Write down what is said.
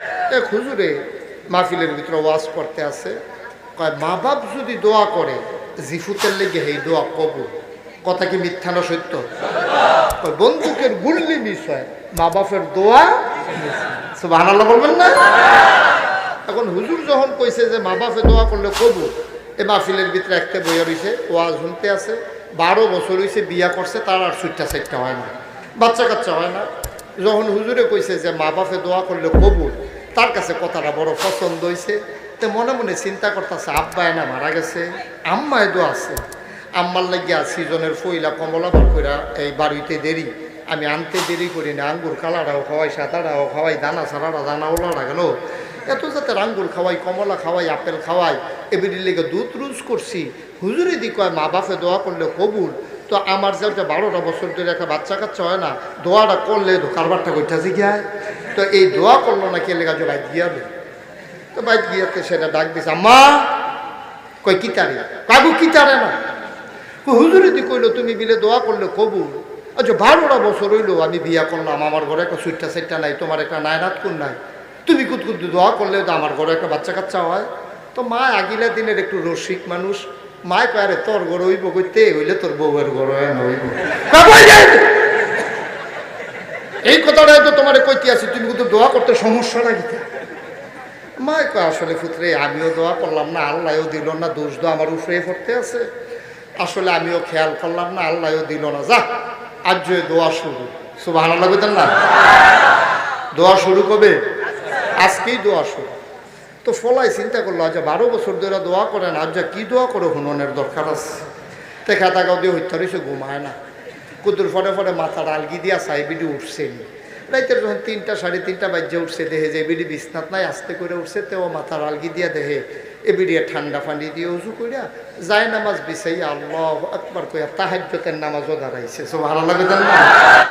এক হুজুরে মাহফিলের ভিতরে ওয়াজ করতে আছে, কয় মা বাপ যদি দোয়া করে জিফুতের লেগে এই দোয়া কবুল। কথা কি মিথ্যা না সত্য? কয় বন্দুকের গুল্লি মিস হয়, মা বাপের দোয়া সুবহানাল্লাহ বলবেন না? এখন হুজুর যখন কইছে যে মা বাপে দোয়া করলে কবুল, এ মাহফিলের ভিতরে একটা বইয়া রয়েছে, ওয়াজ শুনতে আছে, 12 বছর হয়েছে, বিয়া করছে, তার আর সুইটটা সাইটটা হয় না, বাচ্চা কাচ্চা হয় না। যখন হুজুরে কইছে যে মা বাপে দোয়া করলে কবুল, তার কাছে কথাটা বড় পছন্দ হয়েছে। তো মনে মনে চিন্তা করতেছে, আব্বায় না মারা গেছে, আম্মায় দোয়া আছে, আম্মার লাগিয়া সিজনের ফইলা কমলা বার কইরা এই বাড়িতে দেরি, আমি আনতে দেরি করি না, আঙ্গুর কালাটাও খাওয়াই, সাদাটাও খাওয়াই, দানা ছাড়াটা দানা ওলাটা গেল, এত যাতে আঙ্গুর খাওয়াই, কমলা খাওয়াই, আপেল খাওয়াই, এবিডির লেগে দুধ রুজ করছি। হুজুরে দি কয় মা বাপে দোয়া করলে কবুল। তো আমার যে 12টা বছর ধরে একটা বাচ্চা কাচ্চা হয় না, দোয়াটা করলে কারবারটা কইতাছে গিয়ায়, তো এই দোয়া করলো না কে লেগা যে বাইক গিয়াবে। তো বাইক গিয়াতে সেটা ডাক দিছে, আম্মা। কয় কিতারে? কাকু কিতারে না। হুজুরে দি কইলো তুমি বিলে দোয়া করলে কবুল। আচ্ছা 12টা বছর হইলো আমি বিয়া করলাম, আমার ঘরে একটা সুইটটা সাইটটা নাই, তোমার একটা নায়নাত কোন নাই, তুমি কুতকুত দোয়া করলে তো আমার ঘরে একটা বাচ্চা কাচ্চা হয়। তো মা আগিলা দিনের একটু রসিক মানুষ, মায় কয় আরে তোর ঘর হইব কইতে, হইলে তোর বউয়ের ঘর হইব। এই কথাটা তো তোমার কইতে আছি, তুমি কিন্তু দোয়া করতে সমস্যা লাগিতে। মায় কয় আসলে পুত্রে আমিও দোয়া করলাম না, আল্লাহও দিল না, দোষ দো আমার উপরে পড়তে আছে, আসলে আমিও খেয়াল করলাম না, আল্লাহও দিল না, যা আজ দোয়া শুরু। সুবহানাল্লাহ কইতেন না? দোয়া শুরু কবে? আজকেই দোয়া শুরু। তো ফলাই চিন্তা করলো, আচ্ছা 12 বছর ধরে দোয়া করেন, আজ কি দোয়া করে হুননের দরকার আছে। তে খাতা গাও দিয়ে হইতে সে ঘুমায় না, কুতুর ফটে ফটে মাথার আলগি দিয়া চাই বিডি উঠছে। রাইতের যখন 3টা 3:30 বাজে উঠছে, দেহে যে বিডি বিছনাত নাই, আস্তে করে উঠছে, তেও মাথার আলগি দিয়া দেহে এবিডিয়া ঠান্ডা পানি দিয়ে উজু কইরা যায় নামাজ বিছাইয়া আল্লাহু আকবার কইয়া তাহাজ্জুদের নামাজও দাঁড়াইছে। সুবহানাল্লাহ।